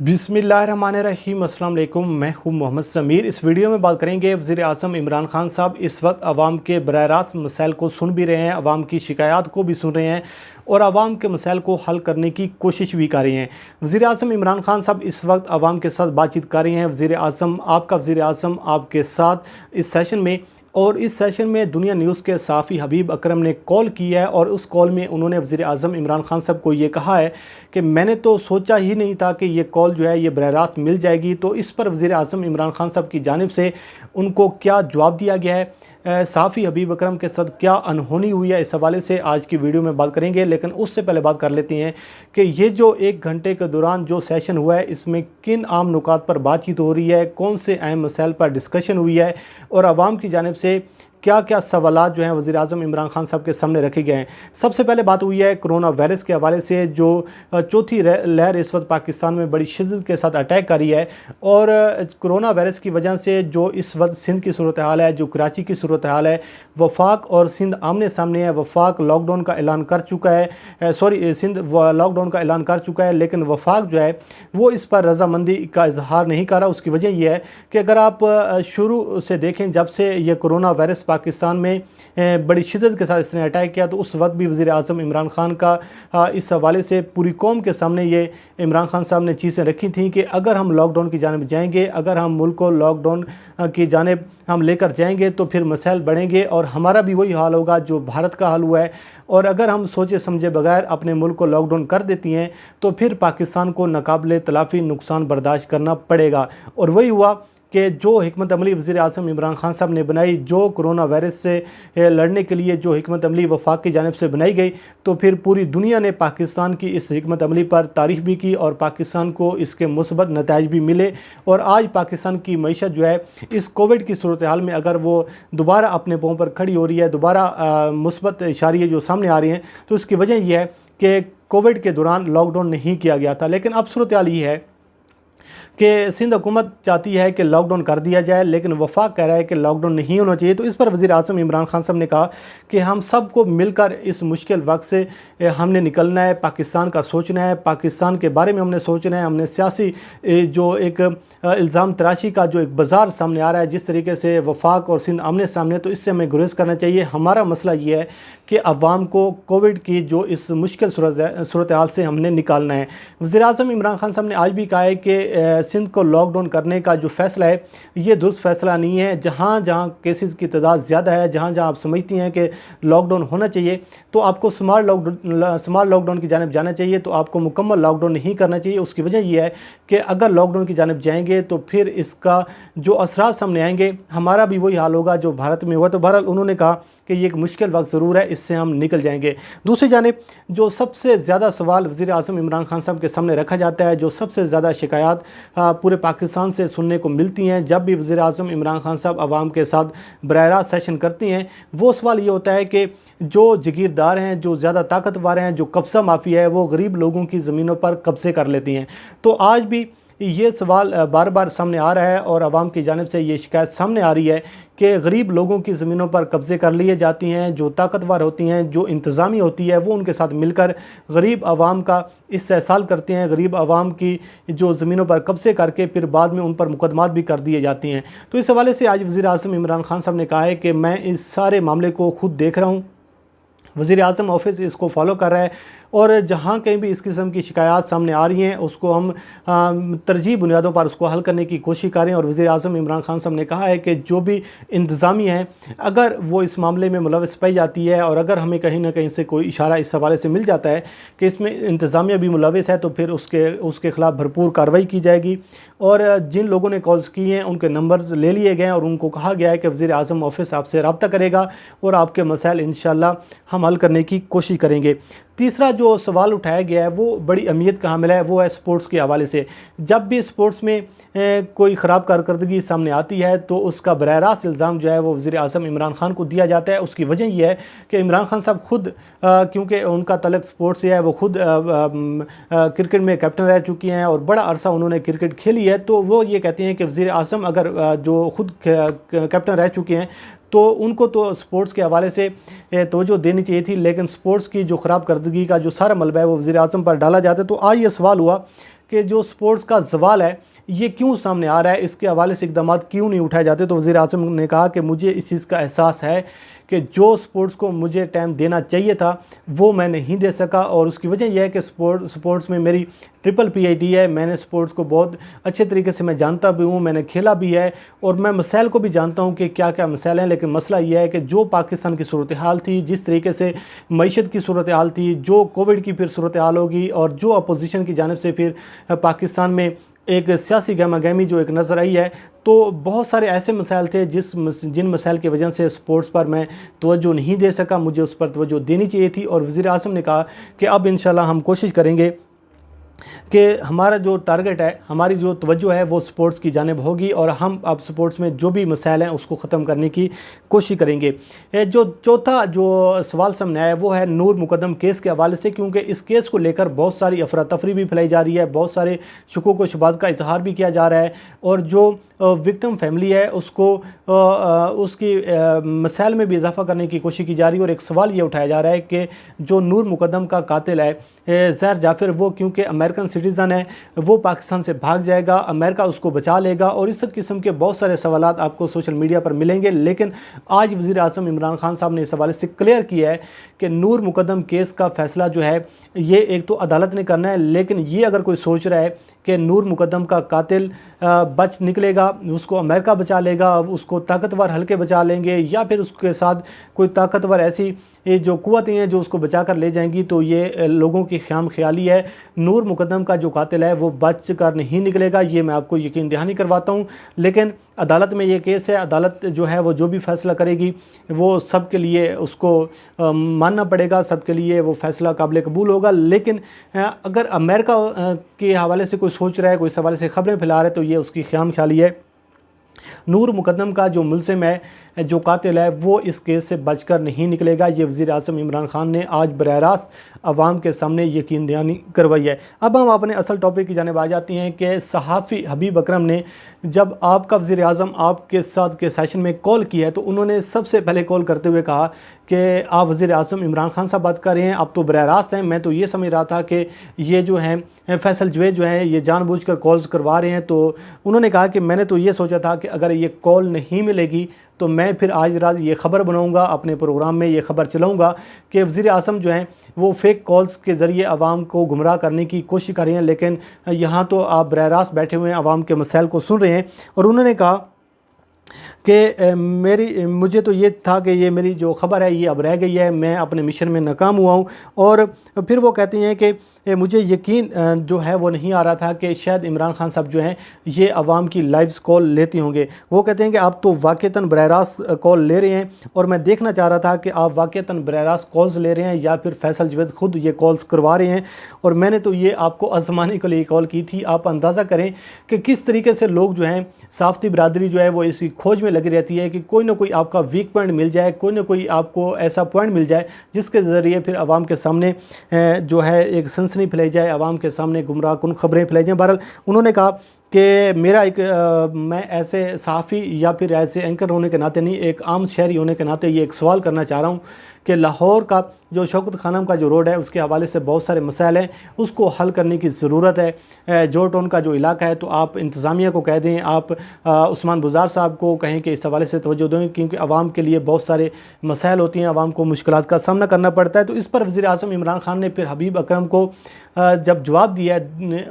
बिस्मिल्लाहिर्रहमानिर्रहीम, अस्सलाम वालेकुम। मैं हूं मोहम्मद समीर। इस वीडियो में बात करेंगे वज़ीर आज़म इमरान खान साहब इस वक्त आवाम के बराह रास्त मसाइल को सुन भी रहे हैं, आवाम की शिकायत को भी सुन रहे हैं और आवाम के मसाइल को हल करने की कोशिश भी कर रहे हैं। वज़ीर आज़म इमरान खान साहब इस वक्त आवाम के साथ बातचीत कर रहे हैं। वज़ीर आज़म आपके साथ इस सेशन में, और इस सेशन में दुनिया न्यूज़ के सहाफ़ी हबीब अकरम ने कॉल की है और उस कॉल में उन्होंने वज़ीर आज़म इमरान खान साहब को ये कहा है कि मैंने तो सोचा ही नहीं था कि ये कॉल जो है ये बराह रास्त मिल जाएगी। तो इस पर वज़ीर आज़म इमरान खान साहब की जानिब से उनको क्या जवाब दिया गया है, सहाफ़ी हबीब अकरम के साथ क्या अनहोनी हुई है, इस हवाले से आज की वीडियो में बात करेंगे। लेकिन उससे पहले बात कर लेते हैं कि ये जो 1 घंटे के दौरान जो सेशन हुआ है इसमें किन आम नुकात पर बातचीत हो रही है, कौन से अहम मसाइल पर डिस्कशन हुई है और आवाम की जानिब से क्या क्या सवालात जो हैं वज़ीर आज़म इमरान खान साहब के सामने रखे गए हैं। सबसे पहले बात हुई है कोरोना वायरस के हवाले से, जो चौथी लहर इस वक्त पाकिस्तान में बड़ी शिद्दत के साथ अटैक कर रही है और कोरोना वायरस की वजह से जो इस वक्त सिंध की सूरत हाल है, जो कराची की सूरत हाल है, वफाक और सिंध आमने सामने है। वफाक लॉकडाउन का ऐलान कर चुका है, सिंध लॉकडाउन का ऐलान कर चुका है, लेकिन वफाक जो है वो इस पर रजामंदी का इजहार नहीं कर रहा। उसकी वजह यह है कि अगर आप शुरू से देखें, जब से ये कोरोना वायरस पाकिस्तान में बड़ी शिद्दत के साथ इसने अटैक किया, तो उस वक्त भी वज़ीर आज़म इमरान खान का इस हवाले से पूरी कौम के सामने ये इमरान खान साहब ने चीज़ें रखी थी कि अगर हम लॉकडाउन की जानिब जाएंगे, अगर हम मुल्क को लॉकडाउन की जानिब हम लेकर जाएंगे तो फिर मसाइल बढ़ेंगे और हमारा भी वही हाल होगा जो भारत का हाल हुआ है। और अगर हम सोचे समझे बगैर अपने मुल्क को लॉकडाउन कर देती हैं तो फिर पाकिस्तान को नाकाबिले तलाफ़ी नुकसान बर्दाश्त करना पड़ेगा। और वही हुआ कि जो हिकमत अमली वज़ीर आज़म इमरान खान साहब ने बनाई, जो कोरोना वायरस से लड़ने के लिए जो हिकमत अमली वफाक की जानिब से बनाई गई, तो फिर पूरी दुनिया ने पाकिस्तान की इस हिकमत अमली पर तारीफ़ भी की और पाकिस्तान को इसके मुस्बत नताइज भी मिले। और आज पाकिस्तान की मईशत जो है इस कोविड की सूरत हाल में अगर वो दोबारा अपने पाँव पर खड़ी हो रही है, दोबारा मुस्बत इशारे जो सामने आ रही हैं, तो इसकी वजह यह है कि कोविड के दौरान लॉकडाउन नहीं किया गया था। लेकिन अब सूरत हाल ये है कि सिंध हुकूमत चाहती है कि लॉकडाउन कर दिया जाए, लेकिन वफाक कह रहा है कि लॉकडाउन नहीं होना चाहिए। तो इस पर वज़ीर आज़म इमरान खान साहब ने कहा कि हम सब को मिलकर इस मुश्किल वक्त से हमने निकलना है, पाकिस्तान का सोचना है, पाकिस्तान के बारे में हमने सोचना है। हमने सियासी जो एक इल्ज़ाम तराशी का जो एक बाज़ार सामने आ रहा है, जिस तरीके से वफाक और सिंध आमने सामने, तो इससे हमें गुरेज करना चाहिए। हमारा मसला ये है कि अवाम को कोविड की जो इस मुश्किल सूरत हाल से हमने निकालना है। वज़ीर आज़म इमरान खान साहब ने आज भी कहा है कि सिंध को लॉकडाउन करने का जो फ़ैसला है ये दुरुस्त फ़ैसला नहीं है। जहाँ जहाँ केसेस की तादाद ज़्यादा है, जहाँ जहाँ आप समझती हैं कि लॉकडाउन होना चाहिए, तो आपको स्मार्ट लॉकडाउन की जानिब जाना चाहिए, तो आपको मुकम्मल लॉकडाउन नहीं करना चाहिए। उसकी वजह यह है कि अगर लॉकडाउन की जानिब जाएंगे तो फिर इसका जो असरात सामने आएंगे, हमारा भी वही हाल होगा जो भारत में हुआ। तो बहरहाल उन्होंने कहा कि ये एक मुश्किल वक्त ज़रूर है, इससे हम निकल जाएंगे। दूसरी जानिब जो सबसे ज़्यादा सवाल वज़ीर आज़म इमरान खान साहब के सामने रखा जाता है, जो सबसे ज़्यादा शिकायत पूरे पाकिस्तान से सुनने को मिलती हैं जब भी वज़ीर आज़म इमरान खान साहब आवाम के साथ बराह रास्त सेशन करती हैं, वो सवाल ये होता है कि जो जागीरदार हैं, जो ज़्यादा ताकतवर हैं, जो कब्ज़ा माफिया है, वो गरीब लोगों की ज़मीनों पर कब्ज़े कर लेती हैं। तो आज भी ये सवाल बार बार सामने आ रहा है और आवाम की जानिब से ये शिकायत सामने आ रही है कि गरीब लोगों की ज़मीनों पर कब्ज़े कर लिए जाती हैं। जो ताकतवर होती हैं, जो इंतज़ामिया होती है, वो उनके साथ मिलकर गरीब आवाम का इस्तेहसाल करते हैं, गरीब आवाम की जो ज़मीनों पर कब्ज़े करके फिर बाद में उन पर मुकदमात भी कर दिए जाती हैं। तो इस हवाले से आज वज़ीर आज़म इमरान खान साहब ने कहा है कि मैं इस सारे मामले को ख़ुद देख रहा हूँ, वज़ीर आज़म ऑफिस इसको फॉलो कर रहा है और जहाँ कहीं भी इस किस्म की शिकायत सामने आ रही हैं उसको हम तरजीह बुनियादों पर उसको हल करने की कोशिश करें। और वज़ीर आज़म इमरान खान साहब ने कहा है कि जो भी इंतज़ामिया है, अगर वो इस मामले में मुलव्वस पाई जाती है और अगर हमें कहीं ना कहीं से कोई इशारा इस हवाले से मिल जाता है कि इसमें इंतज़ामिया भी मुलव्वस है, तो फिर उसके ख़िलाफ़ भरपूर कार्रवाई की जाएगी। और जिन लोगों ने कॉल्स की हैं उनके नंबर्स ले लिए गए और उनको कहा गया है कि वज़ीर आज़म ऑफिस आपसे रब्ता करेगा और आपके मसाइल इंशाअल्लाह हम हल करने की कोशिश करेंगे। तीसरा जो सवाल उठाया गया है वो बड़ी अहमियत का हामिल है, वो है स्पोर्ट्स के हवाले से। जब भी स्पोर्ट्स में कोई ख़राब कारकर्दगी सामने आती है तो उसका बराह रास्त इल्ज़ाम जो है वो वज़ीर आज़म इमरान खान को दिया जाता है। उसकी वजह यह है कि इमरान खान साहब खुद क्योंकि उनका तलक स्पोर्ट्स से है, वो खुद क्रिकेट में कैप्टन रह चुकी हैं और बड़ा अरसा उन्होंने क्रिकेट खेली है, तो वो ये कहते हैं कि वज़ीर आज़म अगर जो खुद कैप्टन रह चुके हैं तो उनको तो स्पोर्ट्स के हवाले से तवज्जो देनी चाहिए थी, लेकिन स्पोर्ट्स की जो ख़राब करदगी का जो सारा मलबा है वो वज़ीर आज़म पर डाला जाता है। तो आज ये सवाल हुआ कि जो स्पोर्ट्स का ज़वाल है ये क्यों सामने आ रहा है, इसके हवाले से इक़दाम क्यों नहीं उठाए जाते। तो वज़ीर आज़म ने कहा कि मुझे इस चीज़ का एहसास है कि जो स्पोर्ट्स को मुझे टाइम देना चाहिए था वो मैं नहीं दे सका, और उसकी वजह यह है कि स्पोर्ट्स में मेरी ट्रिपल PhD है। मैंने स्पोर्ट्स को बहुत अच्छे तरीके से मैं जानता भी हूँ, मैंने खेला भी है, और मैं मसाइल को भी जानता हूँ कि क्या क्या मसाइल हैं। लेकिन मसला यह है कि जो पाकिस्तान की सूरत हाल थी, जिस तरीके से मईशत की सूरत हाल थी, जो कोविड की फिर सूरत हाल होगी, और जो अपोजिशन की जानिब से फिर पाकिस्तान में एक सियासी गहमा गहमी जो एक नज़र आई है, तो बहुत सारे ऐसे मसाइल थे जिन मसाइल की वजह से स्पोर्ट्स पर मैं तवज्जो नहीं दे सका, मुझे उस पर तवज्जो देनी चाहिए थी। और वज़ीर आज़म ने कहा कि अब इंशाल्लाह हम कोशिश करेंगे कि हमारा जो टारगेट है, हमारी जो तवज्जो है वो स्पोर्ट्स की जानिब होगी, और हम अब स्पोर्ट्स में जो भी मसाइल हैं उसको ख़त्म करने की कोशिश करेंगे। जो चौथा जो सवाल सामने आया वो है नूर मुकद्दम केस के हवाले से, क्योंकि इस केस को लेकर बहुत सारी अफरा तफरी भी फैलाई जा रही है, बहुत सारे शुकूक व शुबात का इजहार भी किया जा रहा है, और जो विक्टिम फैमिली है उसको उसकी मसाइल में भी इजाफा करने की कोशिश की जा रही है। और एक सवाल ये उठाया जा रहा है कि जो नूर मुकद्दम का कातिल है ज़हर जाफ़िर, वो क्योंकि अमेरिकन सिटीज़न है, वो पाकिस्तान से भाग जाएगा, अमेरिका उसको बचा लेगा, और इस किस्म के बहुत सारे सवालात आपको सोशल मीडिया पर मिलेंगे। लेकिन आज वज़ीर आज़म इमरान खान साहब ने इस हवाले से क्लियर किया है कि नूर मुकद्दम केस का फ़ैसला जो है ये एक तो अदालत ने करना है, लेकिन ये अगर कोई सोच रहा है कि नूर मुकद्दम का कातिल बच निकलेगा, उसको अमेरिका बचा लेगा, उसको ताकतवर हल्के बचा लेंगे, या फिर उसके साथ कोई ताकतवर ऐसी जो कुव्वतें हैं जो उसको बचा कर ले जाएंगी, तो ये लोगों की ख़याम ख्याली है। नूर मुकद्दम का जो कातिल है वो बच कर नहीं निकलेगा, ये मैं आपको यकीन दहानी करवाता हूँ। लेकिन अदालत में ये केस है, अदालत जो है वो जो भी फ़ैसला करेगी वो सब के लिए उसको मानना पड़ेगा, सब के लिए वो फ़ैसला काबिल कबूल होगा। लेकिन अगर अमेरिका के हवाले से कोई सोच रहा है, कोई इस हवाले से ख़बरें फैला रहा है, तो ये उसकी ख़याम ख्याली है। नूर मुकद्दम का जो मुलज़िम है, जो कातिल है, वो इस केस से बचकर नहीं निकलेगा। ये वज़ीर आज़म इमरान खान ने आज बराह रास्त अवाम के सामने यकीन दहानी करवाई है। अब हम अपने असल टॉपिक की जानिब आ जाती हैं कि सहाफ़ी हबीब अकरम ने जब आपका वज़ीर आज़म आपके साथ के सेशन में कॉल की है, तो उन्होंने सबसे पहले कॉल करते हुए कहा कि आप वज़ीर आज़म इमरान खान साहब बात कर रहे हैं, आप तो बराह रास्त हैं। मैं तो ये समझ रहा था कि ये जो हैं फैसल जुवैद जो हैं ये जानबूझकर कॉल्स करवा रहे हैं। तो उन्होंने कहा कि मैंने तो ये सोचा था कि अगर ये कॉल नहीं मिलेगी तो मैं फिर आज रात ये ख़बर बनाऊंगा, अपने प्रोग्राम में ये ख़बर चलाऊंगा कि वज़ीर आज़म जो हैं वो फ़ेक कॉल्स के ज़रिए आवाम को गुमराह करने की कोशिश कर रहे हैं। लेकिन यहाँ तो आप बराह रास्त बैठे हुए हैं, आवाम के मसाइल को सुन रहे हैं। और उन्होंने कहा कि मुझे तो ये था कि ये मेरी जो ख़बर है ये अब रह गई है, मैं अपने मिशन में नाकाम हुआ हूँ। और फिर वो कहती हैं कि मुझे यकीन जो है वो नहीं आ रहा था कि शायद इमरान खान साहब जो हैं ये आवाम की लाइव कॉल लेते होंगे। वो कहते हैं कि आप तो वाक़तन बराह रास्त कॉल ले रहे हैं, और मैं देखना चाह रहा था कि आप वाक़तन बराह रास्त कॉल्स ले रहे हैं या फिर फैसल जुवैद ख़ुद ये कॉल्स करवा रहे हैं। और मैंने तो ये आपको आज़माने के लिए कॉल की थी। आप अंदाज़ा करें कि किस तरीके से लोग जो हैं साफ़ती बरादरी जो है वो इसी खोज में लगी रहती है कि कोई ना कोई आपका वीक पॉइंट मिल जाए, कोई ना कोई आपको ऐसा पॉइंट मिल जाए जिसके ज़रिए फिर आवाम के सामने जो है एक सनसनी फैलाई जाए, आवाम के सामने गुमराह कुन ख़बरें फैलाई जाएँ। बहरहाल उन्होंने कहा कि मेरा मैं ऐसे सहाफ़ी या फिर ऐसे एंकर होने के नाते नहीं, एक आम शहरी होने के नाते ये एक सवाल करना चाह रहा हूँ कि लाहौर का जो शौकत खानम का जो रोड है उसके हवाले से बहुत सारे मसाइल हैं, उसको हल करने की ज़रूरत है। जोटाउन का जो इलाका है, तो आप इंतज़ामिया को कह दें, आप उस्मान बुज़ार साहब को कहें कि इस हवाले से तवज्जो दें, क्योंकि आवाम के लिए बहुत सारे मसाइल होती हैं, आवाम को मुश्किलात का सामना करना पड़ता है। तो इस पर वज़ीर आज़म इमरान खान ने फिर हबीब अकरम को जब जवाब दिया,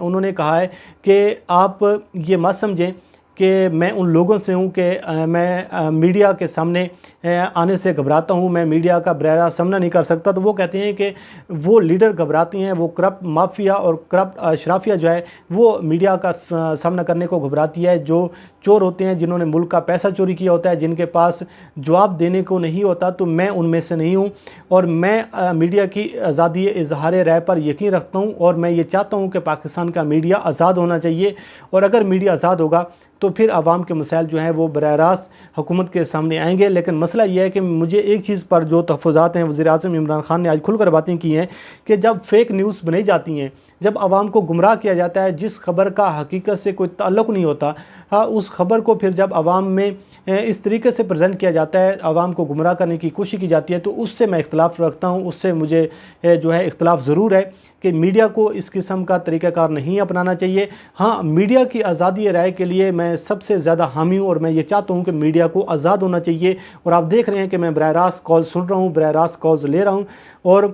उन्होंने कहा है कि आप ये मत समझें कि मैं उन लोगों से हूँ कि मैं मीडिया के सामने आने से घबराता हूँ, मैं मीडिया का बराह रास्त सामना नहीं कर सकता। तो वो कहते हैं कि वो लीडर घबराती हैं, वो करप्ट माफिया और करप्ट अशराफिया जो है वो मीडिया का सामना करने को घबराती है, जो चोर होते हैं, जिन्होंने मुल्क का पैसा चोरी किया होता है, जिनके पास जवाब देने को नहीं होता। तो मैं उनमें से नहीं हूँ, और मैं मीडिया की आज़ादी इजहार राय पर यकीन रखता हूँ, और मैं ये चाहता हूँ कि पाकिस्तान का मीडिया आज़ाद होना चाहिए। और अगर मीडिया आज़ाद होगा तो फिर आवाम के मसाइल जो हैं वो बराह रास्त हुकूमत के सामने आएंगे। लेकिन मसला यह है कि मुझे एक चीज़ पर जो तहफ़्फ़ुज़ात हैं वज़ीर आज़म इमरान खान ने आज खुलकर बातें की हैं कि जब फ़ेक न्यूज़ बनाई जाती हैं, जब आवाम को गुमराह किया जाता है, जिस खबर का हकीकत से कोई ताल्लुक़ नहीं होता, उस खबर को फिर जब आवाम में इस तरीके से प्रेजेंट किया जाता है, आवाम को गुमराह करने की कोशिश की जाती है, तो उससे मैं इख्तलाफ़ रखता हूँ। उससे मुझे जो है इख्तलाफ़ ज़रूर है कि मीडिया को इस किस्म का तरीक़ाकार नहीं अपनाना चाहिए। हाँ, मीडिया की आज़ादी राय के लिए मैं सबसे ज़्यादा हामी हूँ और मैं ये चाहता हूँ कि मीडिया को आज़ाद होना चाहिए। और आप देख रहे हैं कि मैं बराह रास्त कॉल सुन रहा हूँ, बराह रास्त कॉल्स ले रहा हूँ। और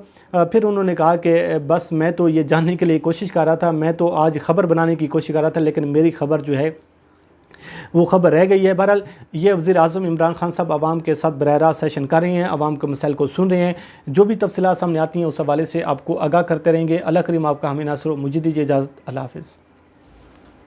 फिर उन्होंने कहा कि बस मैं तो ये जानने के लिए कोशिश कर रहा था, मैं तो आज ख़बर बनाने की कोशिश कर रहा था, लेकिन मेरी ख़बर जो है वो ख़बर रह गई है। बहरहाल ये वज़ीर आज़म इमरान खान साहब आवाम के साथ बराह रास्त सेशन कर रहे हैं, आवाम के मसाइल को सुन रहे हैं। जो भी तफसीलात सामने आती हैं उस हवाले से आपको आगाह करते रहेंगे। अल्लाह करीम आपका हमें नासर, मुझे दीजिए इजाज़त। अल्लाह हाफ़िज़।